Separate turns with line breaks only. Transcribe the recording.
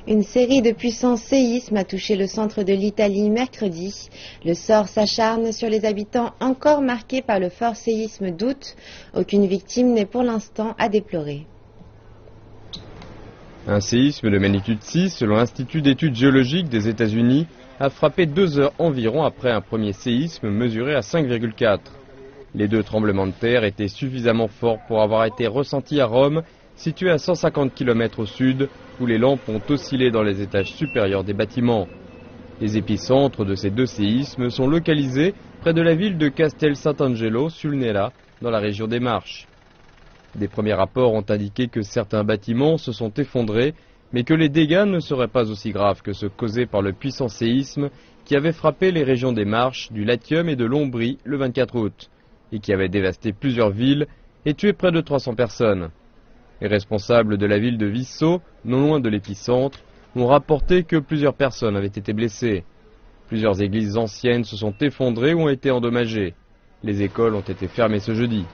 Une série de puissants séismes a touché le centre de l'Italie mercredi. Le sort s'acharne sur les habitants encore marqués par le fort séisme d'août. Aucune victime n'est pour l'instant à déplorer.
Un séisme de magnitude 6, selon l'Institut d'études géologiques des États-Unis, a frappé 2 heures environ après un premier séisme mesuré à 5,4. Les 2 tremblements de terre étaient suffisamment forts pour avoir été ressentis à Rome, située à 150 km au sud, où les lampes ont oscillé dans les étages supérieurs des bâtiments. Les épicentres de ces 2 séismes sont localisés près de la ville de Castel Sant'Angelo sul Nera, dans la région des Marches. Des premiers rapports ont indiqué que certains bâtiments se sont effondrés, mais que les dégâts ne seraient pas aussi graves que ceux causés par le puissant séisme qui avait frappé les régions des Marches, du Latium et de l'Ombrie le 24 août, et qui avait dévasté plusieurs villes et tué près de 300 personnes. Les responsables de la ville de Visso, non loin de l'épicentre, ont rapporté que plusieurs personnes avaient été blessées. Plusieurs églises anciennes se sont effondrées ou ont été endommagées. Les écoles ont été fermées ce jeudi.